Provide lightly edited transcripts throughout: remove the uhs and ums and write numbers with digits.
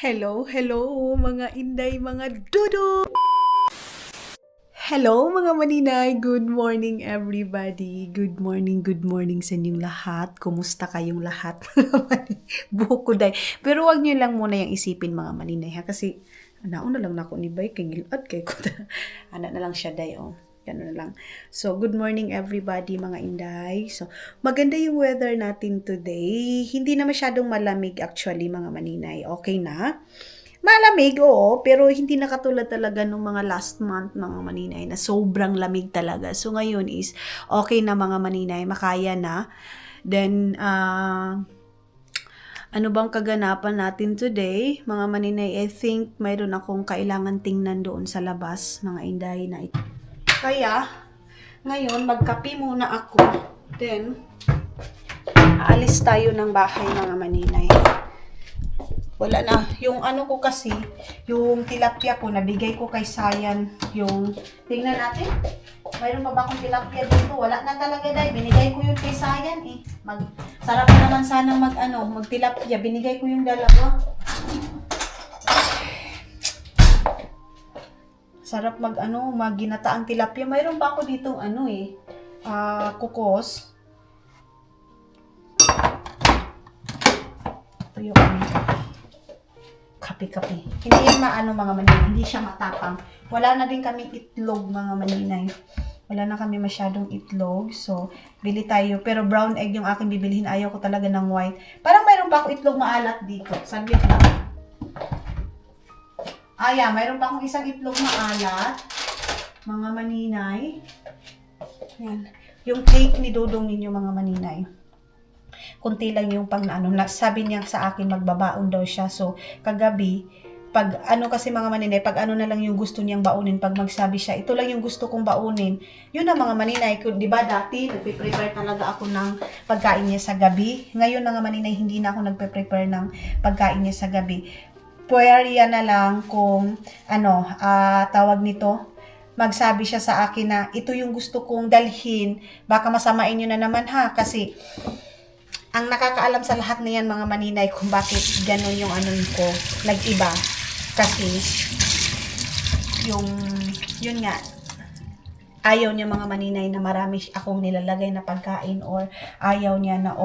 Hello, hello mga inday, mga dudo! Hello mga maninay! Good morning everybody! Good morning sa inyong lahat. Kumusta kayong lahat? Buko day. Pero wag niyo lang muna yung isipin mga maninay ha. Kasi nauna lang na ako ni Bay. Kay ngilad kay ko. Anak na lang siya day oh. Ganun na lang. So, good morning everybody mga inday. So, maganda yung weather natin today. Hindi na masyadong malamig actually mga maninay. Okay na? Malamig, oo, pero hindi na katulad talaga nung mga last month mga maninay na sobrang lamig talaga. So, ngayon is okay na mga maninay, makaya na. Then, ano bang kaganapan natin today? Mga maninay, I think mayroon akong kailangan tingnan doon sa labas, mga inday na ito. Kaya, ngayon, magkape muna ako. Then, aalis tayo ng bahay mga maninay. Wala na. Yung ano ko kasi, yung tilapia ko, nabigay ko kay Sayan. Yung, tingnan natin. Mayroon pa ba akong tilapia dito? Wala na talaga dahil. Binigay ko yun kay Sayan eh. Sarap na naman sana magtilapia. Binigay ko yung dalawa. Sarap magginataang tilapia. Mayroon pa ako dito kukos. Tuyo kami. Kape-kape. Hindi yan mga maninay. Hindi siya matapang. Wala na din kami itlog mga maninay. Wala na kami masyadong itlog. So, bili tayo. Pero brown egg yung aking bibilihin. Ayaw ko talaga ng white. Parang mayroon pa ako itlog maalat dito. Saglit lang. Mayroon pa akong isang itlog maalat. Mga maninay. Yan. Yung cake ni Dodong ninyo mga maninay. Kunti lang yung sabi niya sa akin magbabaon daw siya. So, kagabi, kasi mga maninay, pag na lang yung gusto niyang baunin, pag magsabi siya, ito lang yung gusto kong baunin. Yun ang mga maninay, di ba dati, nagpe-prepare talaga ako ng pagkain niya sa gabi. Ngayon mga maninay, hindi na ako nagpe-prepare ng pagkain niya sa gabi. Pwera na lang kung, tawag nito, magsabi siya sa akin na, ito yung gusto kong dalhin, baka masamain nyo na naman ha, kasi, ang nakakaalam sa lahat na yan mga maninay kung bakit ganun yung ko nag-iba. Kasi yun nga, ayaw niya mga maninay na marami akong nilalagay na pagkain or ayaw niya na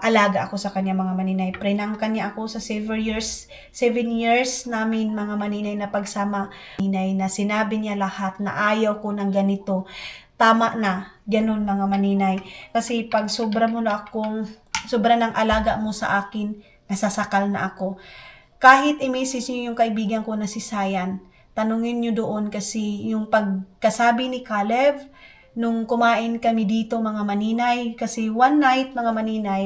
alaga ako sa kanya mga maninay. Prenangkan niya ako sa 7 years namin mga maninay na pagsama. Maninay na sinabi niya lahat na ayaw ko ng ganito. Tama na, ganun mga maninay. Kasi pag sobra ng alaga mo sa akin, nasasakal na ako. Kahit i-message niyo yung kaibigan ko na si Sayan, tanungin niyo doon kasi yung pagkasabi ni Caleb, nung kumain kami dito mga maninay, kasi one night mga maninay,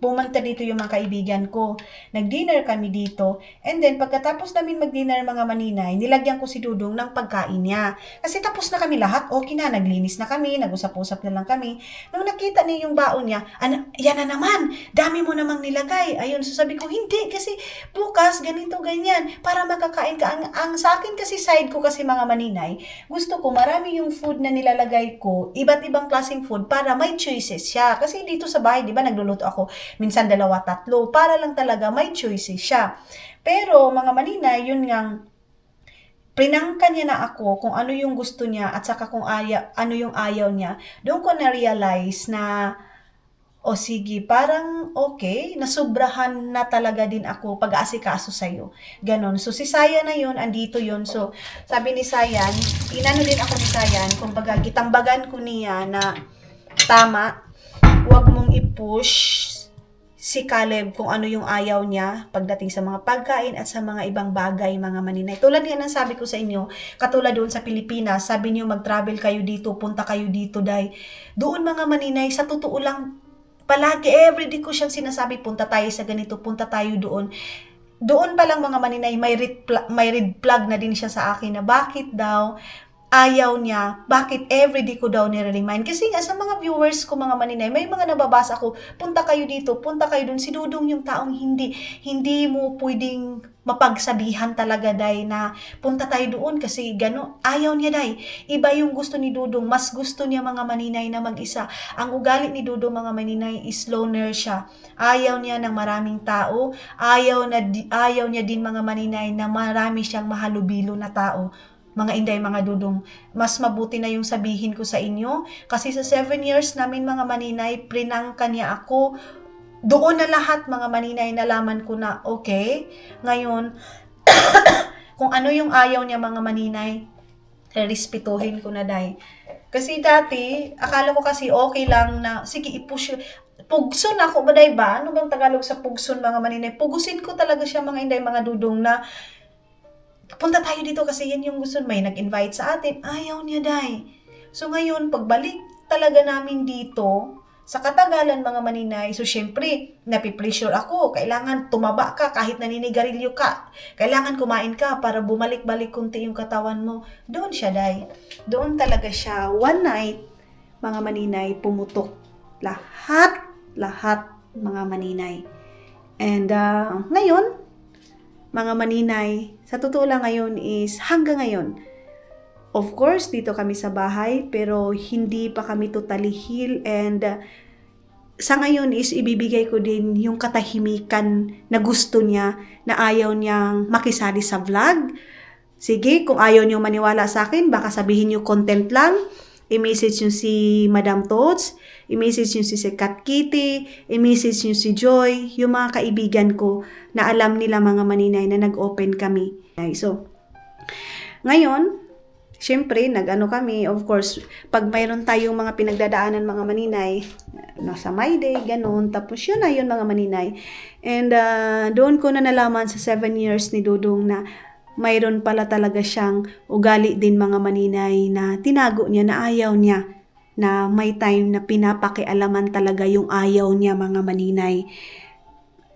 pumunta dito yung mga kaibigan ko. Nag-dinner kami dito. And then, pagkatapos namin mag-dinner mga maninay, nilagyan ko si Dudong ng pagkain niya. Kasi tapos na kami lahat, okay na, naglinis na kami, nag-usap-usap na lang kami. Nung nakita niya yung baon niya, yan na naman, dami mo namang nilagay. Ayun, so sabi ko, hindi, kasi bukas, ganito, ganyan, para makakain ka. Ang sa akin kasi, side ko kasi mga maninay, gusto ko marami yung food na nilalagay ko, iba't ibang klaseng food, para may choices siya. Kasi dito sa bahay, di ba, nagluluto ako, minsan 2, 3, para lang talaga may choices siya. Pero mga maninay, yun ngang prinangkan niya na ako kung ano yung gusto niya at saka kung ano yung ayaw niya. Doon ko na-realize na sige, parang okay, nasubrahan na talaga din ako pag-aasikaso sa'yo. Ganon. So, si Sayan na yun, andito yun. So, sabi ni Sayan, inano din ako ni Sayan, kumbaga, gitambagan ko niya na tama, huwag mong i-push si Caleb kung ano yung ayaw niya pagdating sa mga pagkain at sa mga ibang bagay, mga maninay. Tulad yan ang sabi ko sa inyo, katulad doon sa Pilipinas, sabi niyo mag-travel kayo dito, punta kayo dito, dahil doon mga maninay, sa totoo lang, palagi, everyday ko siyang sinasabi, punta tayo sa ganito, punta tayo doon. Doon pa lang mga maninay, may red flag na din siya sa akin na bakit daw ayaw niya, bakit everyday ko daw nire-remind. Kasi nga sa mga viewers ko, mga maninay, may mga nababasa ko, punta kayo dito, punta kayo dun. Si Dudong yung taong hindi mo pwedeng mapagsabihan talaga, day, na punta tayo doon kasi gano'n. Ayaw niya, day. Iba yung gusto ni Dudong. Mas gusto niya, mga maninay, na mag-isa. Ang ugali ni Dudong, mga maninay, is loner siya. Ayaw niya ng maraming tao. Ayaw niya din, mga maninay, na marami siyang mahalubilo na tao. Mga inday, mga dudong, mas mabuti na yung sabihin ko sa inyo. Kasi sa 7 years namin, mga maninay, prinangka niya ako. Doon na lahat, mga maninay, nalaman ko na, okay, ngayon, kung ano yung ayaw niya, mga maninay, respetuhin ko na, day. Kasi dati, akala ko kasi okay lang na, sige, i-push, pugson ako ba, day ba? Ano bang Tagalog sa pugson, mga maninay? Pugusin ko talaga siya, mga inday, mga dudong, na punta tayo dito kasi yan yung gusto. May nag-invite sa atin. Ayaw niya, day. So ngayon, pagbalik talaga namin dito, sa katagalan, mga maninay, so syempre, napipressure ako. Kailangan tumaba ka kahit naninigarilyo ka. Kailangan kumain ka para bumalik-balik kunti yung katawan mo. Doon siya, day. Doon talaga siya. One night, mga maninay, pumutok. Lahat, mga maninay. And ngayon, mga maninay, sa totoo lang ngayon is hanggang ngayon. Of course, dito kami sa bahay pero hindi pa kami totally heal, and sa ngayon is ibibigay ko din yung katahimikan na gusto niya, na ayaw niyang makisali sa vlog. Sige, kung ayaw niyo maniwala sa akin, baka sabihin niyo content lang. I-message niyo si Madam Tots, i-message niyo si Kat Kitty, i-message niyo si Joy, yung mga kaibigan ko na alam nila, mga maninay, na nag-open kami. So, ngayon, syempre, nag-ano kami, of course, pag mayroon tayong mga pinagdadaanan, mga maninay, sa My Day, ganun, tapos yun na yun, mga maninay. And doon ko na nalaman sa 7 years ni Dudong na mayroon pala talaga siyang ugali din, mga maninay, na tinago niya, na ayaw niya, na may time na pinapakialaman talaga yung ayaw niya, mga maninay.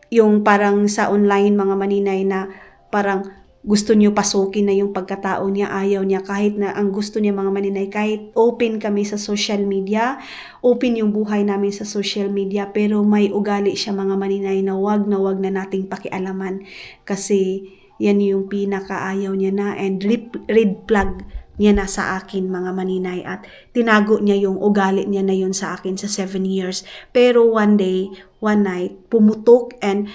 Yung parang sa online, mga maninay, na parang gusto niyo pasukin na yung pagkatao niya, ayaw niya, kahit na ang gusto niya, mga maninay, kahit open kami sa social media, open yung buhay namin sa social media, pero may ugali siya, mga maninay, na wag na nating pakialaman kasi yan yung pinakaayaw niya na, and red flag niya na sa akin, mga maninay, at tinago niya yung ugali niya na yun sa akin sa 7 years. Pero one day, one night, pumutok, and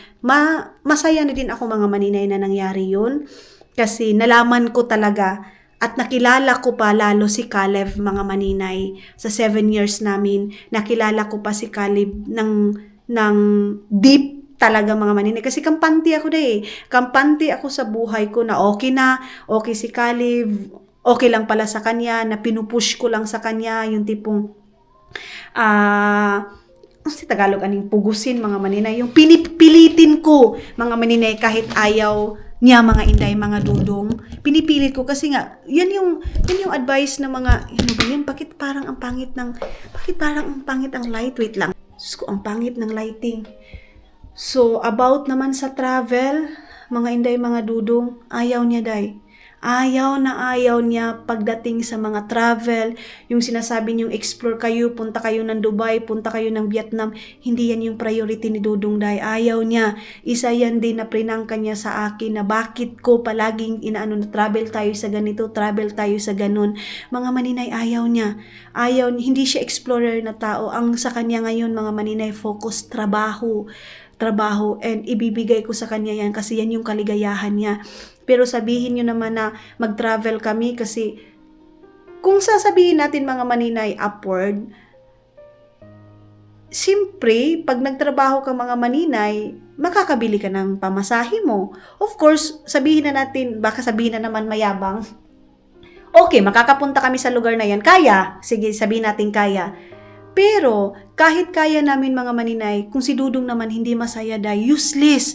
masaya na din ako, mga maninay, na nangyari yun. Kasi nalaman ko talaga at nakilala ko pa lalo si Caleb, mga maninay. Sa 7 years namin, nakilala ko pa si Caleb ng deep talaga, mga maninay. Kasi kampante ako kampante ako sa buhay ko na okay si Caleb, okay lang pala sa kanya, na pinupush ko lang sa kanya, yung tipong si Tagalog aning pugusin, mga maninay, yung pinipilitin ko, mga maninay, kahit ayaw niya, mga inday, mga dudong, pinipilit ko kasi nga yan yung advice ng mga, ano ba yan, bakit parang ang pangit ang light, wait lang, Diyos ko, ang pangit ng lighting. So, about naman sa travel, mga inday, mga dudong, ayaw niya, day. Ayaw niya pagdating sa mga travel, yung sinasabi niyong explore kayo, punta kayo ng Dubai, punta kayo ng Vietnam, hindi yan yung priority ni Dudong, day. Ayaw niya. Isa yan din na prinangka niya sa akin, na bakit ko palaging inaano na travel tayo sa ganito, travel tayo sa ganun. Mga maninay, ayaw niya. Hindi siya explorer na tao. Ang sa kanya ngayon, mga maninay, focus, trabaho, and ibibigay ko sa kanya yan kasi yan yung kaligayahan niya. Pero sabihin nyo naman na mag-travel kami kasi kung sasabihin natin, mga maninay, upward, simpre, pag nagtrabaho ka, mga maninay, makakabili ka ng pamasahe mo. Of course, sabihin na natin, baka sabihin na naman mayabang, okay, makakapunta kami sa lugar na yan, kaya, sige, sabihin natin kaya. Pero, kahit kaya namin, mga maninay, kung si Dudong naman hindi masaya, day, useless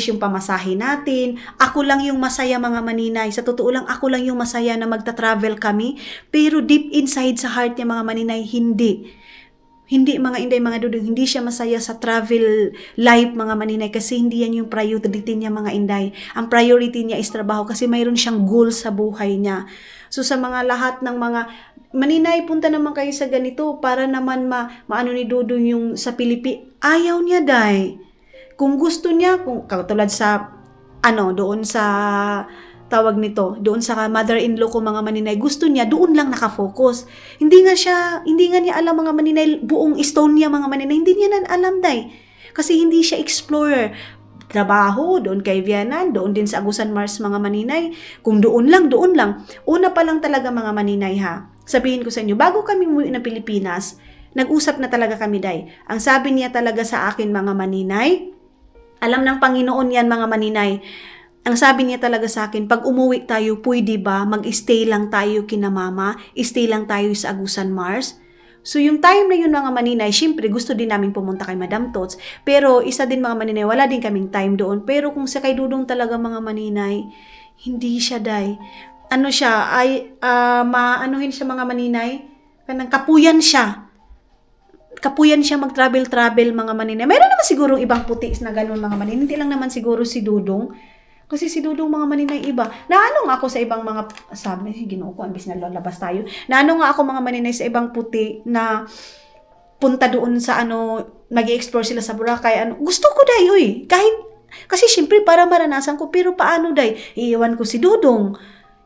yung pamasahe natin. Ako lang yung masaya, mga maninay. Sa totoo lang, ako lang yung masaya na magta-travel kami. Pero deep inside sa heart niya, mga maninay, Hindi mga inday, mga dudong, hindi siya masaya sa travel life mga maninay kasi hindi yan yung priority niya mga inday. Ang priority niya is trabaho kasi mayroon siyang goal sa buhay niya. So sa mga lahat ng mga maninay, punta naman kayo sa ganito para naman maano ni Dudong yung sa Pilipinas. Ayaw niya day. Kung gusto niya, kung katulad sa doon sa tawag nito, doon sa mother-in-law ko mga maninay, gusto niya, doon lang nakafocus. Hindi nga niya alam mga maninay, buong Estonia mga maninay, hindi niya na alam day. Kasi hindi siya explorer. Trabaho, doon kay Vietnam, doon din sa Agusan Mars mga maninay. Kung doon lang. Una pa lang talaga mga maninay ha. Sabihin ko sa inyo, bago kami umuwi ng Pilipinas, nag-usap na talaga kami day. Ang sabi niya talaga sa akin mga maninay, alam ng Panginoon yan mga maninay, ang sabi niya talaga sa akin, pag umuwi tayo, pwede ba mag-stay lang tayo kina mama, stay lang tayo sa Agusan Mars? So yung time na yun mga maninay, syempre gusto din namin pumunta kay Madam Tots, pero isa din mga maninay, wala din kaming time doon. Pero kung sa kay Dudong talaga mga maninay, hindi siya day. Ano siya, maanuhin siya mga maninay, kanang kapuyan siya mag-travel mga maninay. Mayroon naman siguro ibang puti na ganun mga maninay, hindi lang naman siguro si Dudong. Kasi si Dudong mga maninay iba. Naano nga ako sa ibang mga, sabi, Ginoo ko, ambis na lalabas tayo. Naano nga ako mga maninay sa ibang puti na punta doon sa mag-i-explore sila sa Boracay. Gusto ko day, kasi syempre para maranasan ko, pero paano day? Iiwan ko si Dudong.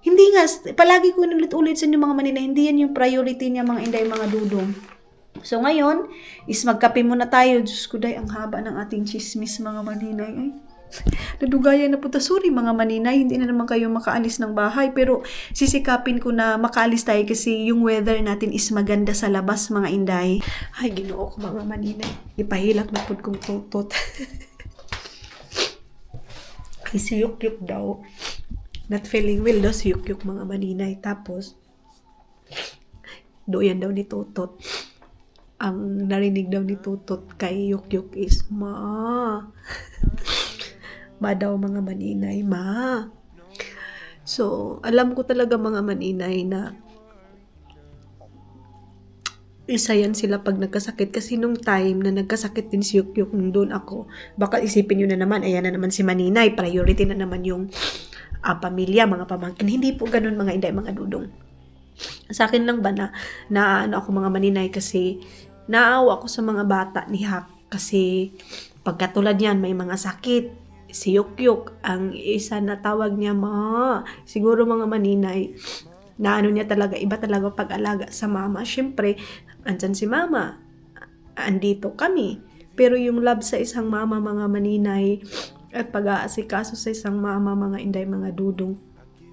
Hindi nga, palagi ko ulit-ulit sa inyo mga maninay, hindi yan yung priority niya mga inday, mga Dudong. So ngayon, is magkape muna tayo. Diyos ko day, ang haba ng ating chismis mga maninay. Nadugayan na punta. Sorry mga maninay, hindi na naman kayo makaalis ng bahay. Pero sisikapin ko na makaalis tayo kasi yung weather natin is maganda sa labas mga inday. Ay, Ginoo ko mga maninay. Ipahilak na po kong tutot. Ay, siyuk-yuk daw. Not feeling well daw, siyuk-yuk mga maninay. Tapos, doyan daw ni tutot. Ang narinig daw ni tutot kay yuk-yuk is, Ma daw mga maninay, Ma. So, alam ko talaga mga maninay na isa yan sila pag nagkasakit. Kasi nung time na nagkasakit din si Yukyuk nung doon ako, baka isipin nyo na naman, ayan na naman si Maninay, priority na naman yung pamilya, mga pamangkin. Hindi po ganun mga inday, mga dudong. Sa akin lang ba na ako mga maninay kasi naawa ako sa mga bata ni Hak kasi pagkatulad yan may mga sakit. Si Yukyuk, ang isa na tawag niya, Ma. Siguro mga maninay, na niya talaga, iba talaga pag-alaga sa mama. Siyempre, andyan si mama. Andito kami. Pero yung love sa isang mama, mga maninay, at pag-aasikaso sa isang mama, mga inday, mga dudong,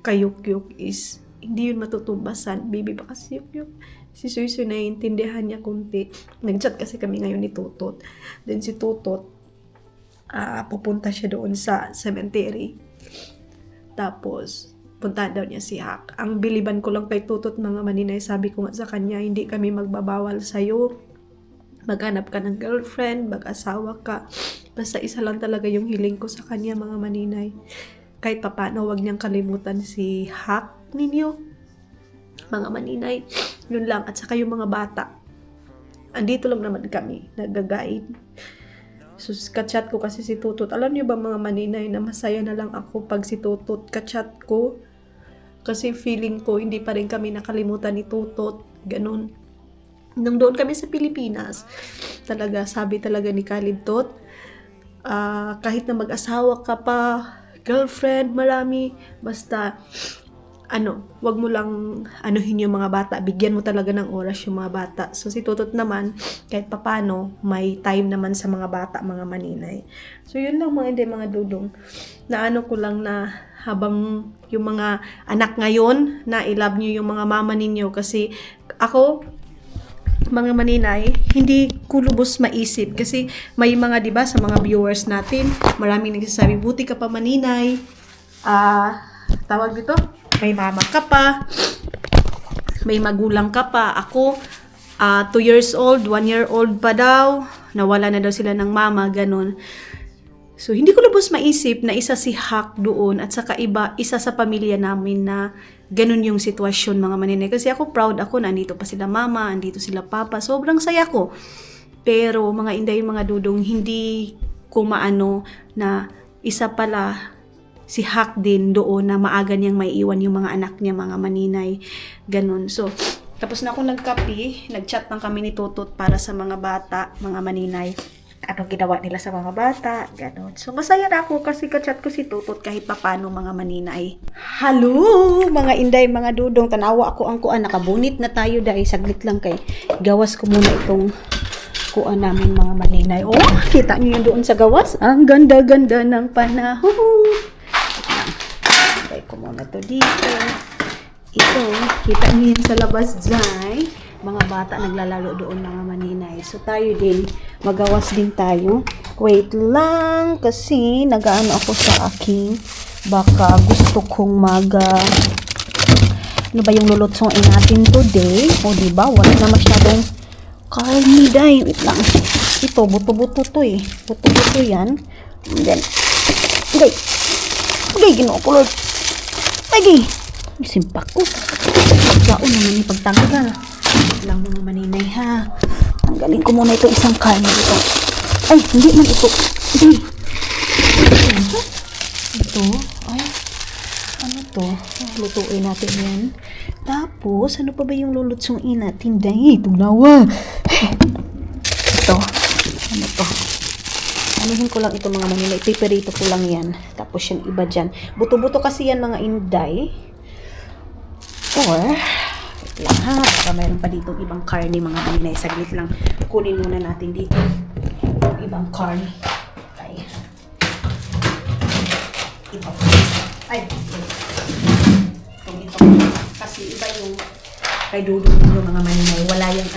kay Yukyuk is, hindi yun matutumbasan. Baby pa kasi Yukyuk. Si Suisoy naiintindihan niya kunti. Nag-chat kasi kami ngayon ni Tutot. Then si Tutot, pupunta siya doon sa cemetery. Tapos, puntahan daw niya si Hak. Ang biliban ko lang kay Tutot mga maninay, sabi ko nga sa kanya, hindi kami magbabawal sa'yo. Maghanap ka ng girlfriend, mag-asawa ka. Basta isa lang talaga yung hiling ko sa kanya mga maninay. Kahit papano, wag niyang kalimutan si Hak ninyo. Mga maninay, yun lang. At saka yung mga bata. Andito lang naman kami, nagagaid. So, kachat ko kasi si Tutot. Alam niyo ba mga maninay na masaya na lang ako pag si Tutot kachat ko? Kasi feeling ko hindi pa rin kami nakalimutan ni Tutot. Ganun. Nung doon kami sa Pilipinas, talaga, sabi talaga ni Kalib Tot, kahit na mag-asawa ka pa, girlfriend, marami, basta wag mo lang anuhin yung mga bata, bigyan mo talaga ng oras yung mga bata. So si Tutot naman, kahit papano, may time naman sa mga bata, mga maninay. So yun lang mga hindi, mga dudong. Ko lang na habang yung mga anak ngayon, na i-love nyo yung mga mama ninyo. Kasi ako, mga maninay, hindi ko lubos maisip. Kasi may mga, diba, sa mga viewers natin, maraming nagsasabi, buti ka pa maninay. Tawag dito, may mama ka pa, may magulang ka pa. Ako, 2 years old, 1 year old pa daw, nawala na daw sila ng mama, ganun. So, hindi ko lubos maisip na isa si Hak doon at saka isa sa pamilya namin na ganun yung sitwasyon mga maninay. Kasi ako proud ako na andito pa sila mama, andito sila papa. Sobrang saya ko. Pero mga inday, mga dudong, hindi ko maano na isa pala si Hak din doon na maaga niyang maiiwan yung mga anak niya, mga maninay. Ganun. So, tapos na ako nagkape, nagchat lang kami ni Tutot para sa mga bata, mga maninay. Anong ginawa nila sa mga bata, gano'n. So, masaya na ako kasi kachat ko si Tutot kahit papano mga maninay. Hello, mga inday, mga dudong, tanawa ako ang kuan, nakabunit na tayo dahil saglit lang kay gawas ko muna itong kuan namin mga maninay. Oh, kita niyo yun doon sa gawas? Ang ganda-ganda ng panahon. Lagay ko muna to dito. Ito, kita niyo yun sa labas dyan. Mga bata naglalaro doon mga maninay. So tayo din, magawas din tayo. Wait lang kasi nagaano ako sa aking baka gusto kong ano ba yung lulutuin natin today? O diba, wala na masyadong karni day. Wait lang. Ito, buto-buto to eh. Buto-buto yan. And then, ginoo ko Lord. Simpak ko. Pagkaon naman yung pagtanggal. Lang mga maninay ha. Tanggalin ko muna ito isang karne dito. Ay, hindi man ito. Hindi. Ito. Ay, ano to? Lutuin natin yan. Tapos, ano pa ba yung lulutsuin natin? Dahil, tugnawa. Ito. Ano to? Anuhin ko lang ito mga maninay. Piperito ko lang yan. Tapos yung iba dyan. Buto-buto kasi yan mga inday. Or, lang ha, baka mayroon pa dito ibang karne mga maninay. Saglit lang, kunin muna natin dito yung ibang karne. Ay, iba. Ay, ito. Kasi iba yung kay Dudong yung mga maninay. Wala yung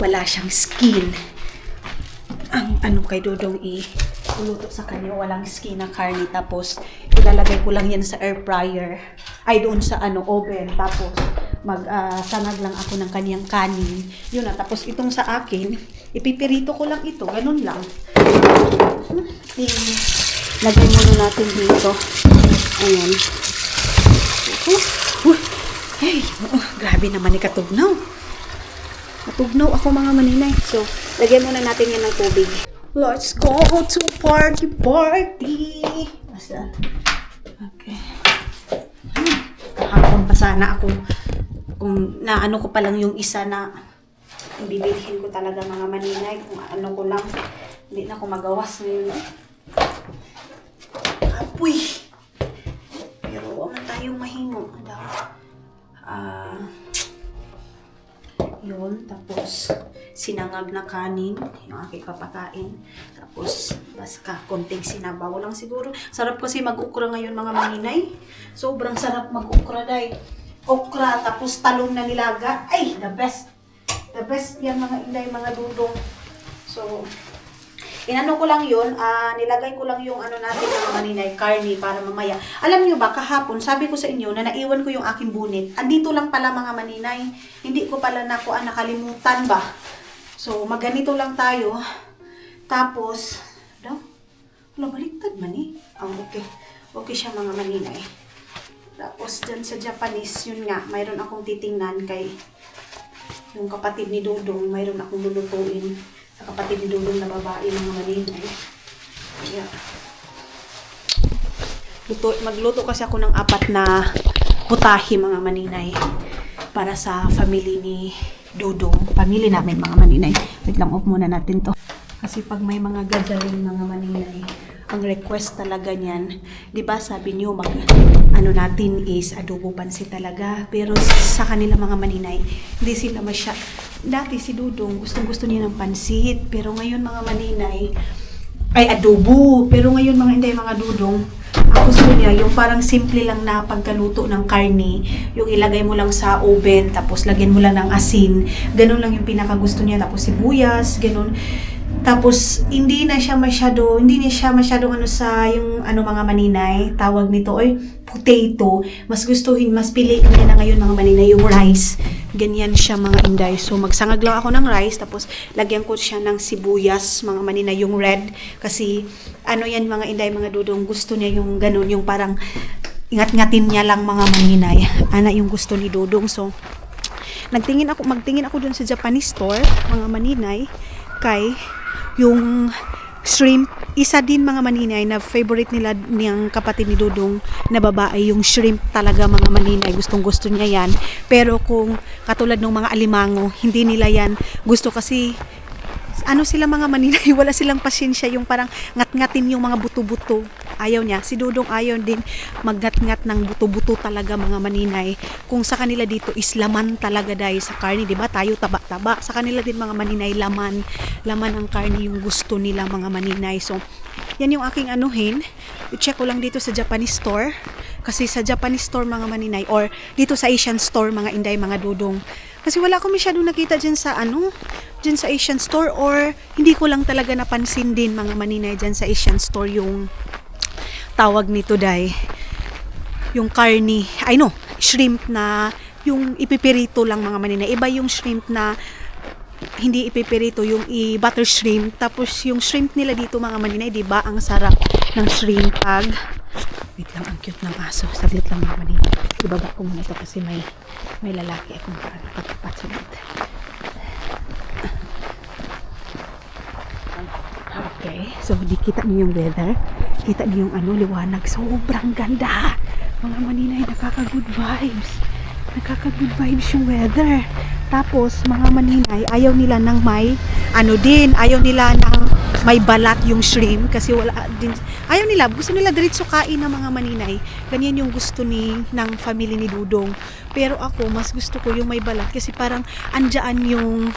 wala siyang skin. Ang kay Dudong uluto sa kanya, walang skin na karne. Tapos, ilalagay ko lang yan sa air fryer. Ay, doon sa oven. Tapos, sanag lang ako ng kanyang kanin. Yun na. Tapos, itong sa akin, ipipirito ko lang ito. Ganun lang. Lagay muna natin dito. Ayan. Hey, grabe naman ni katugnaw. Katugnaw ako mga maninay. So, lagyan muna natin yan ng tubig. Let's go to party. Basta. Okay. Kahapon pa sana ako kung naano ko pa lang yung isa na bibilhin ko talaga mga maninay. Kung ano ko lang. Hindi na ako magawas ngayon. Apoy! Pero huwag na tayong mahingo. Yun. Tapos, sinangag na kanin. Yung aking papakain. Tapos, basta konting sinabaw lang siguro. Sarap kasi mag-ukra ngayon mga maninay. Sobrang sarap mag-ukra day. Okra, tapos talong na nilaga. Ay, the best. The best yan mga inday, mga dudong. So, inano ko lang yun, nilagay ko lang yung natin mga maninay, karni para mamaya. Alam nyo ba, kahapon, sabi ko sa inyo na naiwan ko yung aking bunit. Andito lang pala mga maninay. Hindi ko pala nakalimutan ba. So, magganito lang tayo. Tapos, wala baliktad man eh. Okay. Okay siya mga maninay. Tapos, dyan sa Japanese, yun nga, mayroon akong titingnan kay yung kapatid ni Dudong, mayroon akong lulutuin sa kapatid ni Dudong na babae mga maninay. Kaya, magluto kasi ako ng 4 na putahe mga maninay para sa family ni Dudong. Family namin mga maninay. Wait lang, off muna natin to. Kasi pag may mga gathering mga maninay, ang request talaga niyan, di ba sabi niyo natin is adobo pansit talaga. Pero sa kanila mga maninay, hindi sila dati si Dudong, gustong-gusto niya ng pansit. Pero ngayon mga maninay, ay adobo. Pero ngayon mga inday, mga Dudong, ang gusto niya, yung parang simple lang na pagkaluto ng karne, yung ilagay mo lang sa oven, tapos lagyan mo lang ng asin. Ganun lang yung pinakagusto niya. Tapos sibuyas, ganun. Tapos, hindi na siya masyado sa yung mga maninay, tawag nito, potato. Mas piliin niya na ngayon mga maninay yung rice. Ganyan siya mga inday. So magsangag lang ako ng rice, tapos lagyan ko siya ng sibuyas, mga maninay, yung red. Kasi ano yan mga inday, mga dudong, gusto niya yung ganun, yung parang ingat-ngatin niya lang mga maninay. Ana yung gusto ni Dudong. So magtingin ako dun sa Japanese store, mga maninay, kay yung shrimp, isa din mga maninay na favorite nila niyang kapatid ni Dudong na babae, yung shrimp talaga mga maninay, gustong gusto niya yan. Pero kung katulad ng mga alimango, hindi nila yan gusto kasi ano sila mga maninay, wala silang pasyensya yung parang ngat-ngatin yung mga buto-buto. Ayaw niya. Si Dudong ayaw din magngat-ngat ng buto-buto talaga mga maninay. Kung sa kanila dito is laman talaga dahil sa karne, di ba? Tayo taba-taba. Sa kanila din mga maninay, laman. Laman ang karne yung gusto nila mga maninay. So, yan yung aking anuhin. I-check ko lang dito sa Japanese store. Kasi sa Japanese store mga maninay, or dito sa Asian store mga inday, mga Dudong. Kasi wala ko masyadong nakita dyan sa dyan sa Asian store, or hindi ko lang talaga napansin din mga maninay dyan sa Asian store yung tawag nito day, yung karni, shrimp na yung ipipirito lang mga maninay. Iba yung shrimp na hindi ipipirito, yung i-butter shrimp. Tapos yung shrimp nila dito mga maninay, diba ang sarap ng shrimp pag wait lang, ang cute ng aso. Saglit lang mga maninay. Ibaba ko muna ito kasi may lalaki akong nakapagpasunod. Okay, so di kita niyo yung weather. Kita niyo yung liwanag. Sobrang ganda. Mga maninay, nakaka-good vibes. Nakaka-good vibes yung weather. Tapos, mga maninay, ayaw nila ng may, ayaw nila ng may balat yung shrimp kasi wala din, ayaw nila, gusto nila diretso kain ng mga maninay. Ganyan yung gusto ng family ni Dudong. Pero ako, mas gusto ko yung may balat kasi parang andyan yung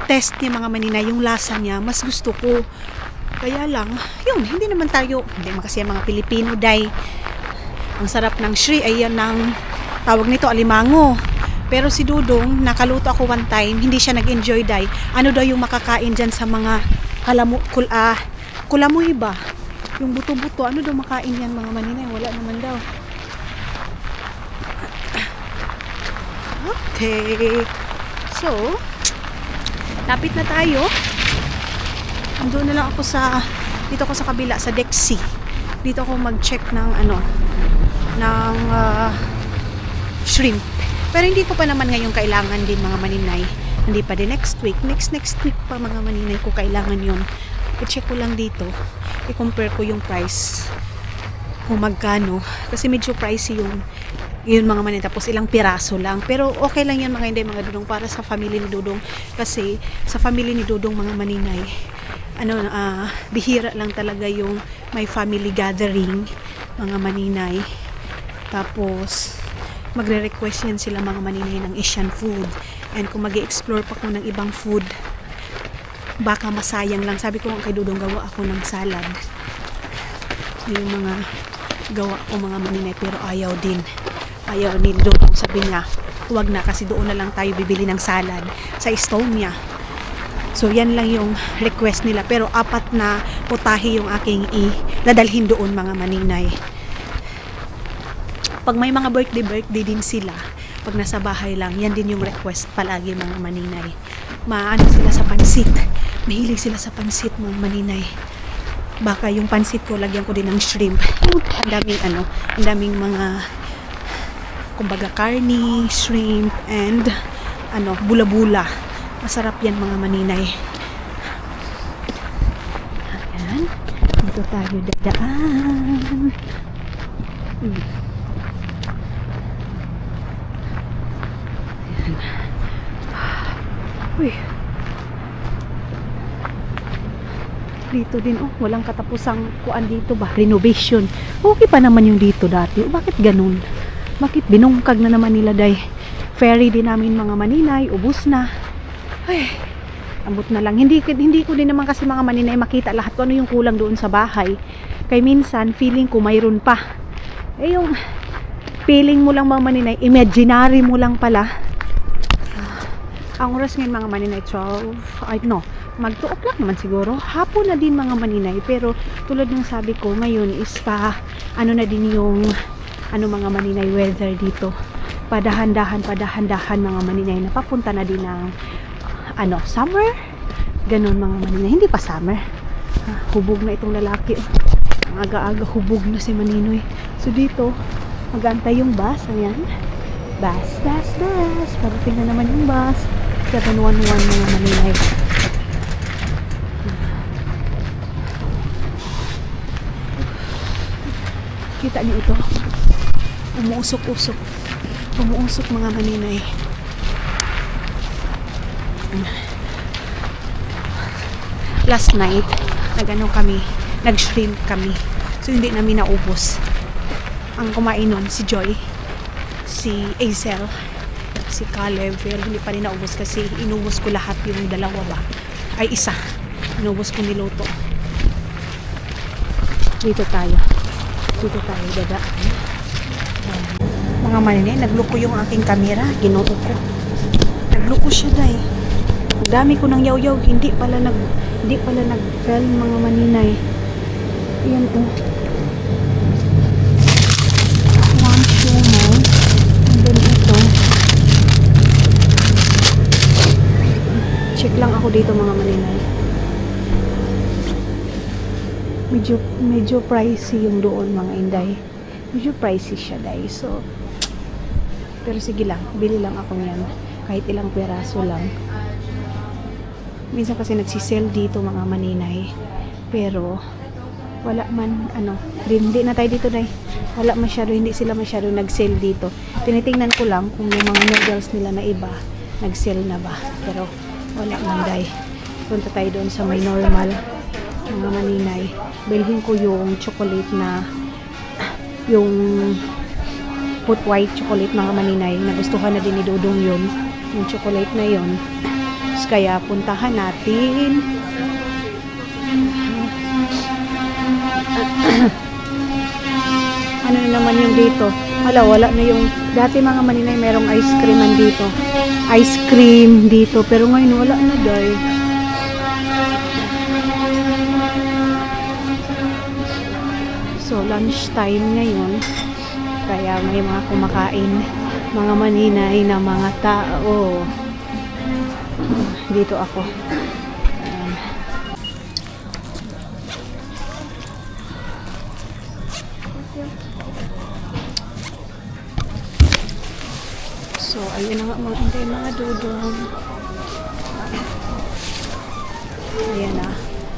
test niya mga maninay, yung lasa niya, mas gusto ko. Kaya lang, hindi naman kasi mga Pilipino, day. Ang sarap ng shrimp, ayan ng tawag nito, alimango. Pero si Dudong, nakaluto ako one time, hindi siya nag-enjoy, day. Ano daw yung makakain dyan sa mga kulamoy ba? Yung buto-buto, ano daw makain yan mga maninay? Wala naman daw. Okay. So, lapit na tayo. Doon na lang ako dito ako sa kabila, sa deck C. Dito ako mag-check ng shrimp. Pero hindi ko pa naman ngayon kailangan din mga maninay. Hindi pa din next week. Next week pa mga maninay ko kailangan yun. I-check ko lang dito. I-compare ko yung price. Kung magkano. Kasi medyo pricey yun mga maninay. Tapos ilang piraso lang. Pero okay lang yan mga inday, mga Dudong. Para sa family ni Dudong. Kasi sa family ni Dudong mga maninay, bihira lang talaga yung may family gathering mga maninay. Tapos magre-request yan sila mga maninay ng Asian food. And kung mag-explore pa ko ng ibang food, baka masayang lang. Sabi ko kay Dudong, gawa ako ng salad. Yung mga gawa ko mga maninay, pero ayaw ni Dudong. Sabi niya, huwag na kasi doon na lang tayo bibili ng salad sa Estonia. So yan lang yung request nila, pero 4 na putahe yung aking dadalhin doon mga maninay. Pag may mga birthday din sila, pag nasa bahay lang, yan din yung request palagi mga maninay. Maano sila sa pansit. Mahilig sila sa pansit mga maninay. Baka yung pansit ko, lagyan ko din ng shrimp. Ang daming mga kumbaga karni, shrimp, and bula-bula. Masarap yan mga maninay. Ayan. Dito tayo dadaan. Uy. Dito din, walang katapusang kuan dito ba? Renovation. Okay pa naman yung dito dati. Bakit ganun? Bakit binungkag na naman nila, day? Ferry din namin mga maninay, ubos na. Ay, ambot na lang. Hindi ko din naman kasi mga maninay makita lahat kung ano yung kulang doon sa bahay. Kaya minsan, feeling ko mayroon pa. Yung feeling mo lang mga maninay, imaginary mo lang pala. Ang oras ngayon mga maninay, 12, mag-2 o'clock naman siguro. Hapon na din mga maninay, pero tulad ng sabi ko, ngayon is na din yung mga maninay weather dito. padahan-dahan mga maninay, napapunta na din ng summer. Ganon mga maninay, hindi pa summer. Hubog na itong lalaki. Ang aga-aga hubog na si Maninoy. So dito, mag-aantay yung bus. Ayan. Bus. Parating na naman yung bus. 711 mga maninay. Kita niyo ito. Umuusok-usok. Umuusok mga maninay. Last night, nag-shrimp kami. So, hindi namin naubos. Ang kumain nun, si Joy, si Azel, si Caleb, pero hindi pa rin naubos kasi inubos ko lahat yung dalawa ba? Ay, isa. Inubos ko niluto. Dito tayo dadaan. Mga maninay, nagluko yung aking camera. Ginoo ko. Nagluko siya dahil. Ang dami ko ng yaw-yaw. Hindi pala nag-film mga maninay. Ayan o. One shumai. And then ito. Check lang ako dito mga maninay. Medyo pricey yung doon mga inday. Medyo pricey siya dahil. So, pero sige lang. Bili lang ako yan. Kahit ilang peraso lang. Minsan kasi nagsisell dito mga maninay. Pero, wala man, hindi na tayo dito dahil. Hindi sila masyado nag-sell dito. Tinitingnan ko lang kung yung mga noodles nila na iba, nag-sell na ba. Pero, wala man dahil. Punta tayo doon sa may normal mga maninay. Bilhin ko yung chocolate na yung put white chocolate mga maninay. Nagustuhan na din ni Dudong yun. Yung chocolate na yun. Kaya puntahan natin. Ano na naman yung dito? Wala na yung dati mga maninay merong ice cream dito. Ice cream dito. Pero ngayon wala na dahil. So, lunch time ngayon. Kaya may mga kumakain, mga maninay na mga tao. Dito ako. So, ayun na nga mga dudong. Ayan na.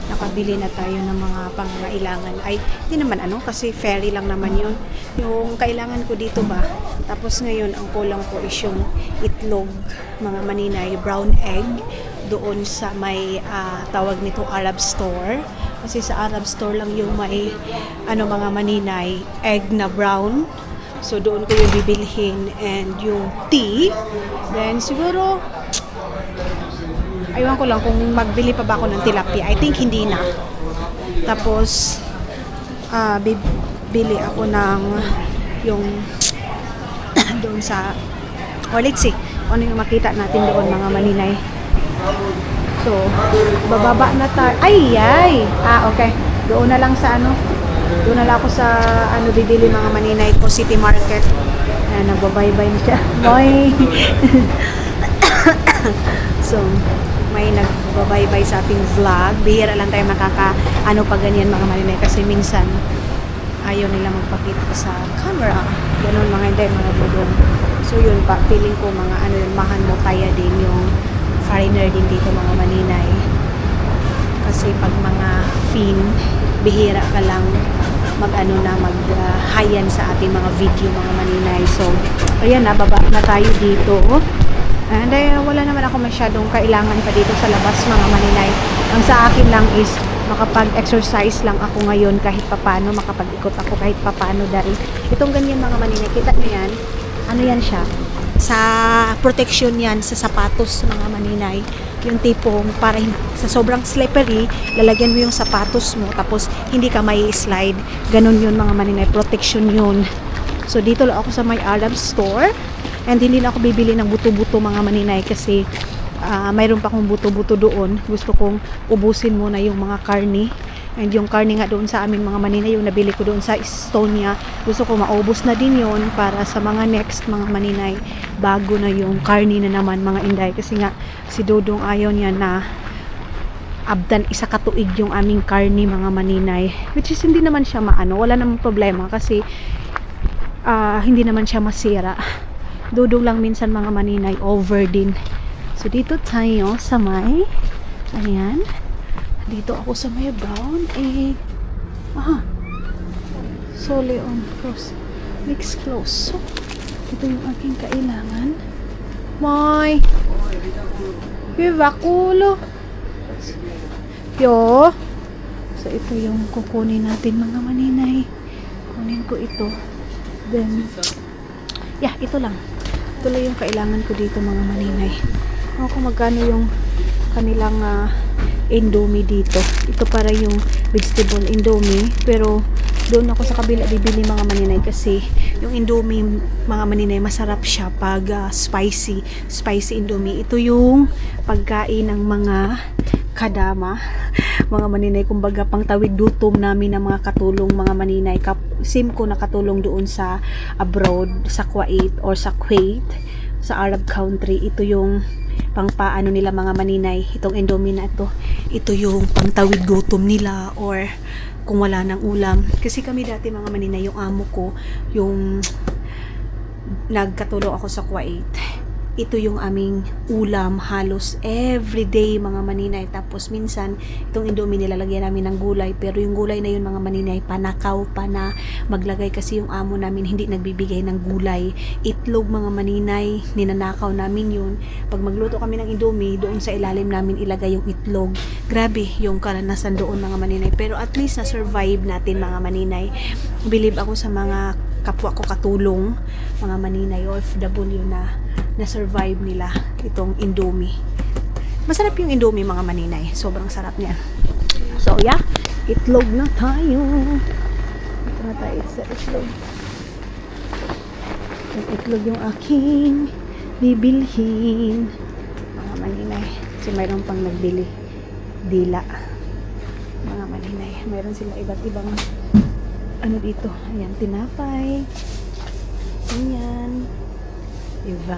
Nakabili na tayo ng mga pangangailangan. Ay, hindi naman kasi ferry lang naman yun. Yung kailangan ko dito ba? Tapos ngayon, ang kulang ko is yung itlog, mga maninay, brown egg, doon sa may tawag nito Arab store. Kasi sa Arab store lang yung may, mga maninay, egg na brown. So, doon ko yung bibilhin. And yung tea, then siguro, aywan ko lang kung magbili pa ba ako ng tilapia. I think hindi na. Tapos, bibili ako ng yung doon sa, let's see, ano yung makita natin doon mga maninay. So, bababa na tayo. Ay! Okay. Doon na lang sa doon na lang ako sa bibili mga maninay ko, City Market. Ayan, nagbabaybay na siya. Boy! So, may nagbabaybay sa ating vlog. Bihira lang tayo pa ganyan mga maninay kasi minsan ayaw nila magpakita sa camera. Ganun mga hindi, mga budong. So yun pa, feeling ko mga mahan mo kaya din yung foreigner din dito mga maninay. Kasi pag mga fin, bihira ka lang mag-hayan sa ating mga video mga maninay. So, ayan na, baba na tayo dito. And wala naman ako masyadong kailangan pa dito sa labas mga maninay. Ang sa akin lang is makapag-exercise lang ako ngayon kahit papano, makapag-ikot ako kahit papano dahil itong ganyan mga maninay, kita nyo yan, yan siya, sa protection yan sa sapatos mga maninay, yung tipong para sa sobrang slippery, lalagyan mo yung sapatos mo tapos hindi ka may slide, ganun yun mga maninay, protection yun. So dito lang ako sa may Arab store. And hindi na ako bibili ng buto-buto mga maninay kasi mayroon pa akong buto-buto doon. Gusto kong ubusin muna yung mga karne And yung karne nga doon sa amin mga maninay, yung nabili ko doon sa Estonia, gusto ko maubos na din yon para sa mga next mga maninay, bago na yung karne na naman mga inday. Kasi nga si Dudong ayaw niya na abdan isa katuig yung aming karne mga maninay, which is hindi naman siya maano, wala namang problema kasi hindi naman siya masira. Dudong lang minsan mga maninay over din. So dito tayo sa may, ayan, dito ako sa may brown egg. Sole on close, mix close. So ito yung aking kailangan. May vakulo yo. So ito yung kukunin natin mga maninay. Kunin ko ito. Then yeah, ito lang. Ito lang yung kailangan ko dito mga maninay. Ako kung magkano yung kanilang indomie dito. Ito para yung vegetable indomie, pero doon ako sa kabila bibili mga maninay kasi yung indomie mga maninay masarap siya pag spicy indomie. Ito yung pagkain ng mga kadama mga maninay, kumbaga pang tawid gutom namin ng mga katulong mga maninay. Sim ko nakatulong doon sa abroad, sa Kuwait or sa Kuwait, sa Arab country. Ito yung pangpaano nila mga maninay, itong indomie na ito yung pangtawid gutom nila or kung wala ng ulam. Kasi kami dati mga maninay, yung amo ko, yung nagkatulong ako sa Kuwait, ito yung aming ulam halos everyday mga maninay. Tapos minsan itong indomie nilalagyan namin ng gulay, pero yung gulay na yun mga maninay panakaw pa na maglagay kasi yung amo namin hindi nagbibigay ng gulay. Itlog mga maninay, ninanakaw namin yun. Pag magluto kami ng indomie, doon sa ilalim namin ilagay yung itlog. Grabe yung karanasan doon mga maninay, pero at least na survive natin mga maninay. Believe ako sa mga kapwa ko katulong mga maninay OFW na survive nila itong indomie. Masarap yung indomie mga maninay, sobrang sarap niyan. So yeah, itlog na tayo. Ito na tayo sa itlog. Yung itlog yung aking bibilhin mga maninay, kasi mayroon pang nagbili dila mga maninay. Mayroon sila iba't ibang ano dito, ayan, tinapay, ayan, diba?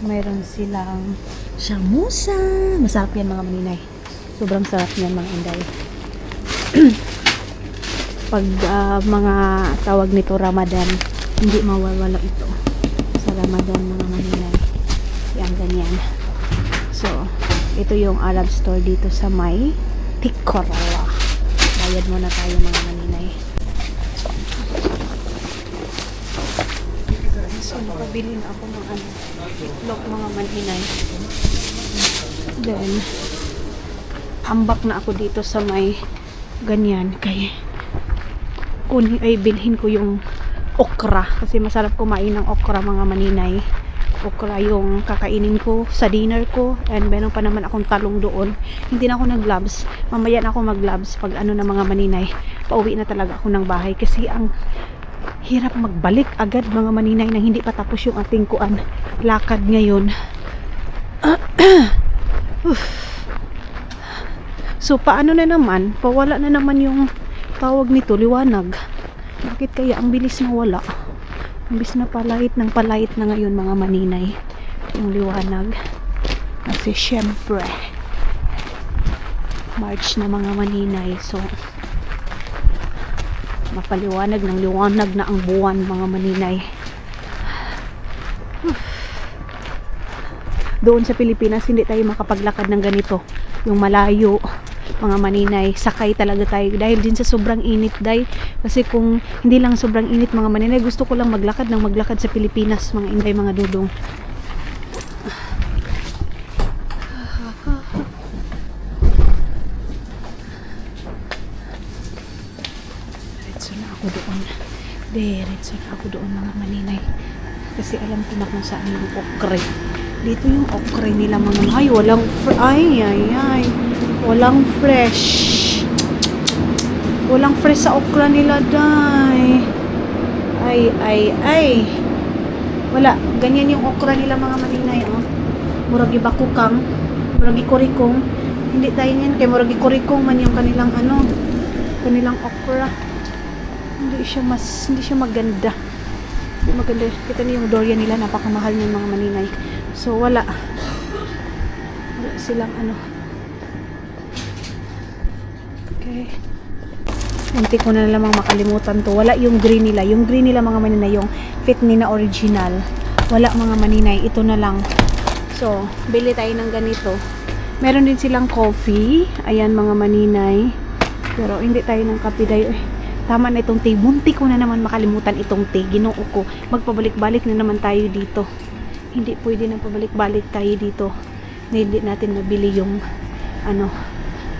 Mayroon silang shamusa. Masarap yan mga maninay. Sobrang sarap yan mga inday. Pag mga tawag nito Ramadan, hindi mawawala ito sa Ramadan mga maninay. Yan, ganyan. So, ito yung Arab store dito sa may Tikorola. Bayad muna tayo mga maninay. So, nakabili na ako ng itlog mga maninay. Then, ambak na ako dito sa may ganyan. Kaya, bilhin ko yung okra. Kasi masarap kumain ng okra mga maninay. Okra yung kakainin ko sa dinner ko. And meron pa naman akong talong doon. Hindi na ako nag-gloves. Mamaya na ako mag-gloves pag ano na mga maninay. Pauwi na talaga ako ng bahay. Kasi ang hirap magbalik agad mga maninay nang hindi pa tapos yung ating lakad ngayon. So paano na naman, pawala na naman yung tawag nito, liwanag. Bakit kaya ang bilis mawala? Ang bilis na palahit ng palahit na ngayon mga maninay yung liwanag. Kasi syempre March na mga maninay, so mapaliwanag ng liwanag na ang buwan mga maninay. Doon sa Pilipinas hindi tayo makapaglakad ng ganito yung malayo mga maninay, sakay talaga tayo dahil din sa sobrang init day. Kasi kung hindi lang sobrang init mga maninay, gusto ko lang maglakad sa Pilipinas mga inday mga dudong. Diretso na ako doon mga maninay. Kasi alam ko na kung saan yung okre. Dito yung okre nila mga ay, walang fresh. Walang fresh sa okra nila, day. Ay. Wala. Ganyan yung okra nila mga maninay, oh. Muragi bakukang, muragi kurikong. Hindi tayo yan. Kaya murag ikurikong man yung kanilang kanilang okra. Hindi siya maganda. Hindi maganda. Kita niyo yung durian nila, napakamahal ng mga maninay. So wala silang Okay. Munti ko na lamang makalimutan to. Wala yung green nila. Yung green nila mga maninay, yung fit ni na original. Wala mga maninay. Ito na lang. So, bili tayo ng ganito. Meron din silang coffee. Ayan mga maninay. Pero hindi tayo ng kape dayo. Tama na itong tea. Munti ko na naman makalimutan itong tea. Ginoo ko. Magpabalik-balik na naman tayo dito. Hindi pwede na pabalik-balik tayo dito. Hindi natin mabili yung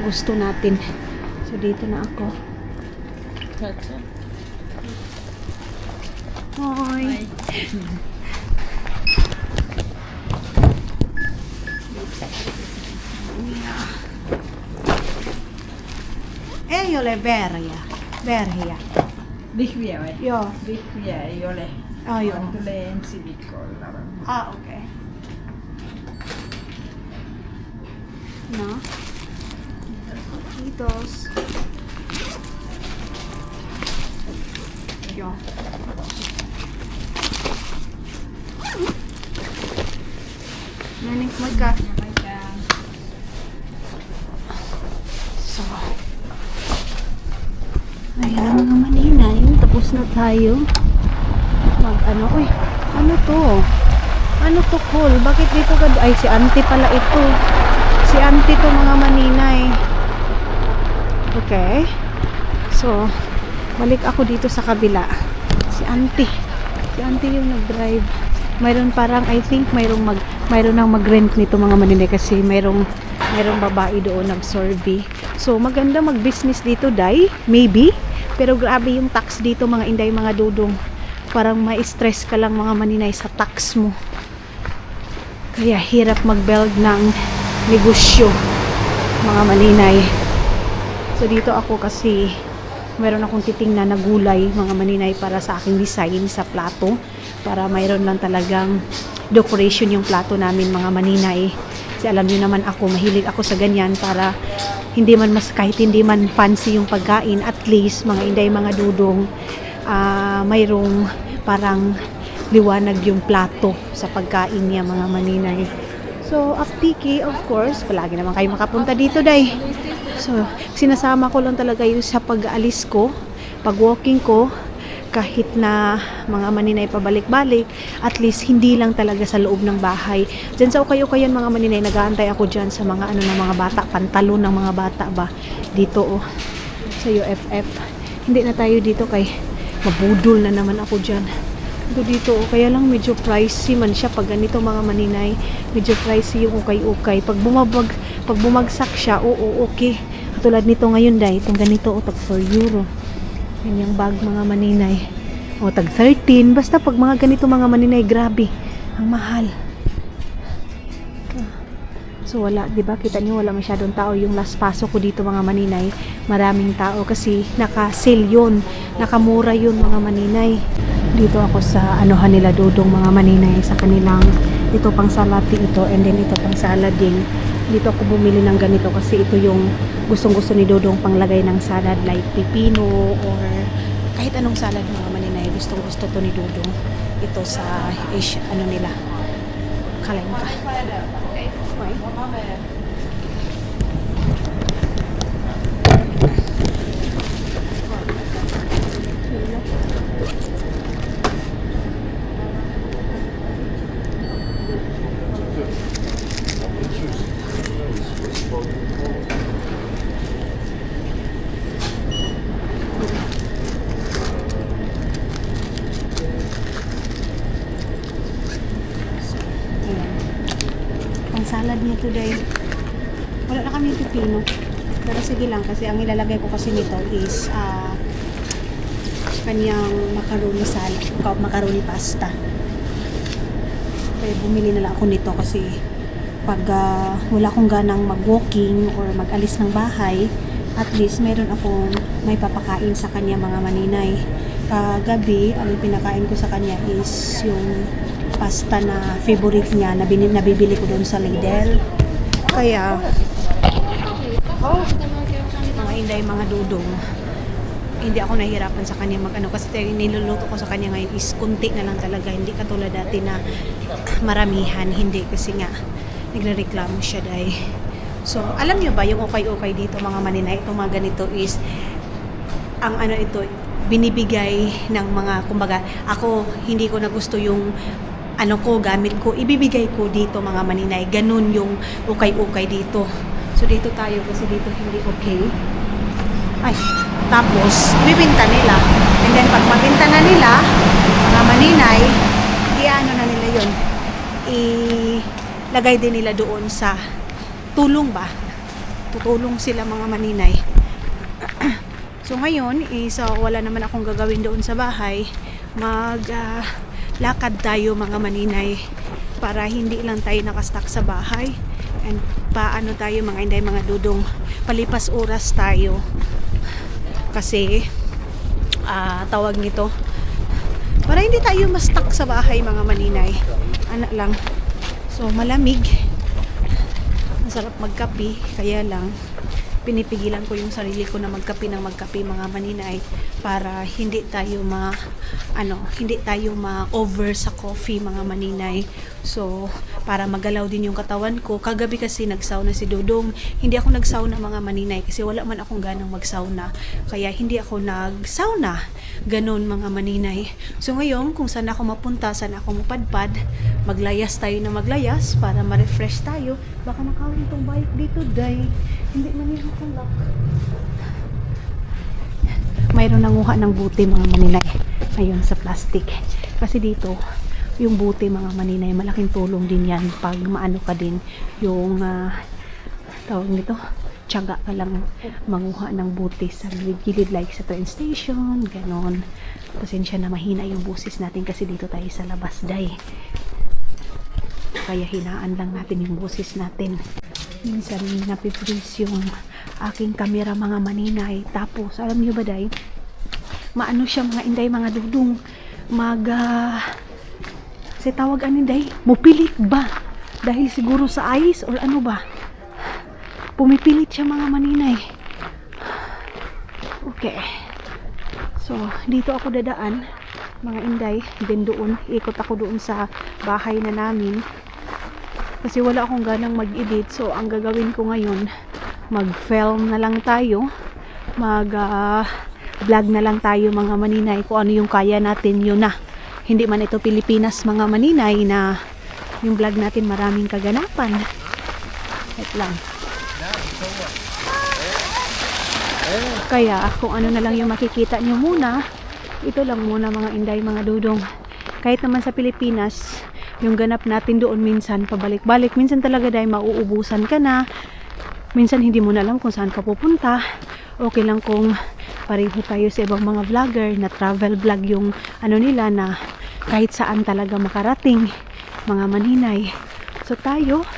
gusto natin. So, dito na ako. Hoy. Io le verja. Verja. Vihviä vai? Joo. Vihviä ei ole. Joo. Vaan tulee ensi viikolla varmaan. Okay. No. Kiitos. Joo. No niin, moikka. So, ayan mga maninay, tapos na tayo. Uy, ano to? Ano to, Cole? Bakit dito ka? Ay, si auntie pala ito. Si auntie to mga maninay. Okay. So, balik ako dito sa kabila. Si auntie. Si auntie yung nag-drive. Mayroon parang, I think, mayroon nang mag-rent nito mga maninay kasi mayroong babae doon nag-survey. So, maganda mag-business dito, Day. Maybe. Pero grabe yung tax dito, mga inday, mga dudong. Parang ma-stress ka lang mga maninay sa tax mo. Kaya hirap mag-build ng negosyo, mga maninay. So, dito ako kasi meron akong titingnan na gulay, mga maninay, para sa aking design sa plato. Para mayroon lang talagang decoration yung plato namin, mga maninay. Kasi alam niyo naman ako, mahilig ako sa ganyan para kahit hindi man fancy yung pagkain, at least mga inday, mga dudong, mayroong parang liwanag yung plato sa pagkain niya, mga maninay. So, Aptiki, of course, palagi naman kayo makapunta dito, Day. So, sinasama ko lang talaga yung sa pag-aalis ko, pag-walking ko, kahit na mga maninay pabalik-balik, at least hindi lang talaga sa loob ng bahay. Diyan sa Ukay-Ukayan mga maninay, nag-aantay ako dyan sa mga ng mga bata, pantalon ng mga bata ba, dito sa UFF. Hindi na tayo dito kay mabudol na naman ako dyan. Dito kaya lang medyo pricey man siya pag ganito mga maninay. Medyo pricey yung Ukay-Ukay. Pag bumagsak siya, oo, okay. Katulad nito ngayon, Day, itong ganito, tag 4 euro. Yan yung bag mga maninay. Tag 13. Basta pag mga ganito mga maninay, grabe. Ang mahal. So wala, 'di ba? Kita niyo wala masyadong tao. Yung last pasok ko dito mga maninay, maraming tao kasi naka-sale 'yun. Nakamura 'yun mga maninay. Dito ako sa anuhan nila dudong mga maninay sa kanilang ito pang salati ito, and then ito pang salading. Dito ako bumili ng ganito kasi ito yung gustong-gusto ni Dodong panglagay ng salad, like pipino or kahit anong salad mga maninay. Gustong-gusto to ni Dodong. Ito sa nila. Kalain ka. Okay. Salad niya today. Wala na kami pipino. Pero sige lang kasi ang ilalagay ko kasi nito is kanyang macaroni salad, macaroni pasta. Kaya bumili na lang ako nito kasi pag wala akong ganang mag-walking or mag-alis ng bahay, at least meron akong may papakain sa kanya mga maninay. Kagabi, ang pinakain ko sa kanya is yung pasta na favorite niya na nabibili ko doon sa Lidl. Kaya Mga inday, mga dudong. Hindi ako nahihirapan sa kanya mag-ano kasi niluluto ko sa kanya ngayon is kunti na lang talaga, hindi katulad dati na maramihan, hindi kasi nga nagrereklamo siya dahil. So alam niyo ba yung okay dito mga maninay, itong mga ganito is ang ano ito, binibigay ng mga, kumbaga ako hindi ko na gusto yung ano ko, gamit ko, ibibigay ko dito mga maninay, ganun yung okay dito. So dito tayo kasi dito hindi okay. Ay, tapos, bibinta nila. And then, pag mabinta na nila, mga maninay, i-ano na nila yun, ilagay din nila doon sa tulong ba? Tutulong sila mga maninay. So, ngayon, wala naman akong gagawin doon sa bahay. Lakad tayo mga maninay para hindi lang tayo nakastuck sa bahay. And paano tayo mga inday, mga dudong, palipas oras tayo. Kasi tawag nito para hindi tayo ma-stuck sa bahay mga maninay, anak lang. So malamig, masarap magkape, kaya lang pinipigilan ko yung sarili ko na magkape mga maninay para hindi tayo ma-over sa coffee mga maninay. So para magalaw din yung katawan ko. Kagabi kasi nagsauna si Dudong. Hindi ako nagsauna mga maninay kasi wala man akong ganang magsauna. Kaya hindi ako nagsauna. Ganon mga maninay. So ngayon, kung saan ako mapunta, saan ako mapadpad, maglayas tayo na maglayas para ma-refresh tayo. Baka nakawin tong bike dito, day. Hindi man yung makulak. Mayroon nanguha ng buti mga maninay. Ngayon sa plastic. Kasi dito, yung buti mga maninay, malaking tulong din yan pag maano ka din yung tawag nito, tiyaga ka lang manguha ng buti sa gilid like sa train station, ganon. Pasensya na mahina yung busis natin kasi dito tayo sa labas, day. Kaya hinaan lang natin yung busis natin. Minsan napipris yung aking camera mga maninay. Tapos alam nyo ba, day, maano siya mga inday, mga dudong, si tawag anin day, mupilit ba? Dahil siguro sa ice or ano ba? Pumipilit siya mga maninay. Okay. So, dito ako dadaan, mga inday, then doon, ikot ako doon sa bahay na namin. Kasi wala akong ganang mag-edit. So, ang gagawin ko ngayon, mag-film na lang tayo. Vlog na lang tayo mga maninay. Kung ano yung kaya natin, yun na. Hindi man ito Pilipinas mga maninay na yung vlog natin maraming kaganapan. Wait lang. Kaya kung ano na lang yung makikita nyo muna, ito lang muna mga inday, mga dudong. Kahit naman sa Pilipinas, yung ganap natin doon minsan pabalik-balik. Minsan talaga dahil mauubusan ka na. Minsan hindi mo na alam kung saan ka pupunta. Okay lang kung pareho tayo sa ibang mga vlogger na travel vlog yung ano nila na kahit saan talaga makarating mga maninay. So tayo,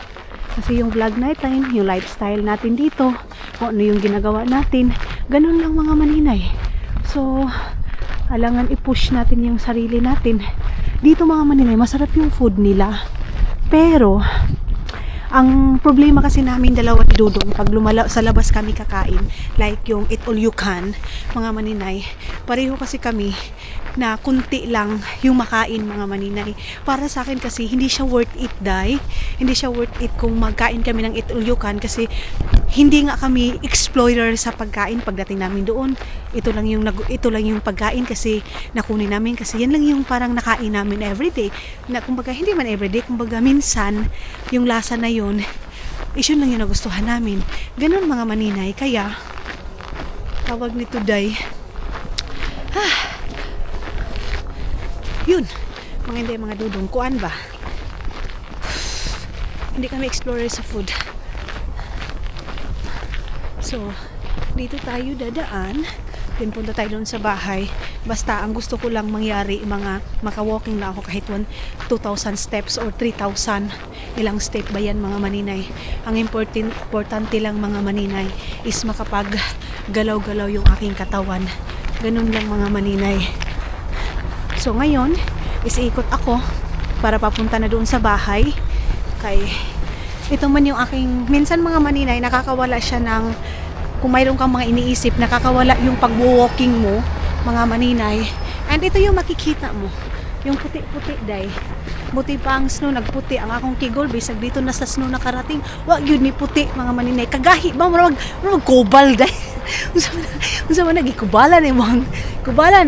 kasi yung vlog natin, yung lifestyle natin dito, kung ano yung ginagawa natin, ganun lang mga maninay. So alangan i-push natin yung sarili natin. Dito mga maninay, masarap yung food nila. Pero ang problema kasi namin dalawa ni Dudong, pag sa labas kami kakain, like yung eat all you can, mga maninay, pareho kasi kami na kunti lang yung makain mga maninay. Para sa akin kasi hindi siya worth it, day. Hindi siya worth it kung magkain kami ng eat all you can kasi hindi nga kami explorer sa pagkain. Pagdating namin doon, ito lang yung pagkain kasi nakunin namin kasi yan lang yung parang nakain namin everyday. Na kumbaga hindi man everyday, kumbaga minsan yung lasa na yun, yun lang yung nagustuhan namin. Ganun mga maninay. Kaya tawag nito, day, yun, mga hindi, mga dudong, kuan ba? Hindi kami explorer sa food. So, dito tayo dadaan. Then punta tayo doon sa bahay. Basta, ang gusto ko lang mangyari, mga maka-walking na ako kahit 2,000 steps or 3,000. Ilang step ba yan mga maninay? Ang importante lang mga maninay is makapag galaw-galaw yung aking katawan. Ganun lang mga maninay. So ngayon, isiikot ako para papunta na doon sa bahay. Kay ito man yung aking, minsan mga maninay, nakakawala siya ng kung mayroon kang mga iniisip, nakakawala yung pag-walking mo, mga maninay. And ito yung makikita mo, yung puti-puti day. Buti pa ang snow, nagputi ang akong kigol, bisag dito na sa snow nakarating. Wag yun ni puti, mga maninay. Kagahi ba, marag kubal day. Unsa man nagikubalan ni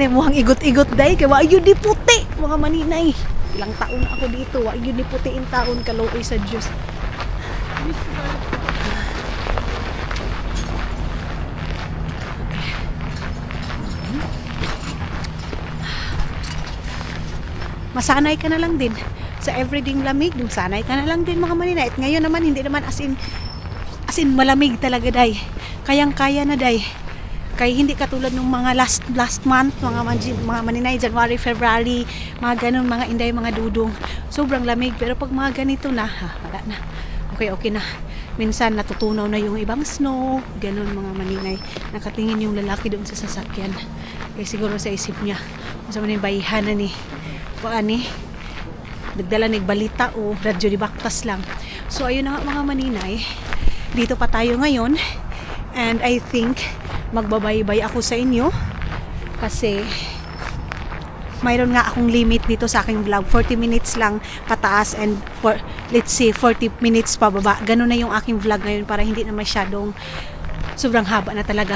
mohang igot-igot day, kay wag yun ni puti, mga maninay. Ilang taon na ako dito, wag yun ni puti in taon, kaluoy sa Diyos. Masanay ka na lang din sa everyday lamig, sanay ka na lang din, mga maninay. At ngayon naman hindi naman as in malamig talaga day. Kayang-kaya na day. Kaya hindi katulad ng mga last month, mga maninay, January, February, mga ganun, mga inday, mga dudong. Sobrang lamig, pero pag mga ganito na, wala na. Okay na. Minsan natutunaw na yung ibang snow, ganun, mga maninay. Nakatingin yung lalaki doon sa sasakyan. Kaya siguro sa isip niya, sa maning bayihan na ni paani nagdala ng balita o radyo di baktas lang. So ayun na nga, mga maninay, dito pa tayo ngayon, and I think magbabaybay ako sa inyo kasi mayroon nga akong limit dito sa aking vlog, 40 minutes lang pataas and let's say 40 minutes pababa. Ganun na yung aking vlog ngayon para hindi na masyadong sobrang haba na talaga.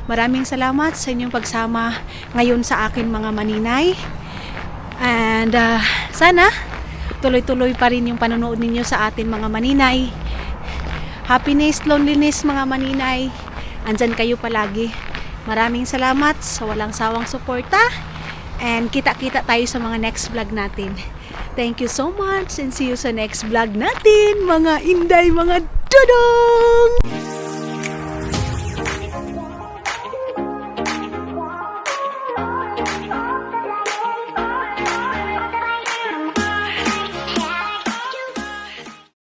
Maraming salamat sa inyong pagsama ngayon sa akin, mga maninay. And sana tuloy-tuloy pa rin yung panonood ninyo sa atin, mga maninay. Happiness, loneliness, mga maninay, andyan kayo palagi. Maraming salamat sa walang sawang suporta, and kita-kita tayo sa mga next vlog natin. Thank you so much, and see you sa next vlog natin, mga inday, mga dudong!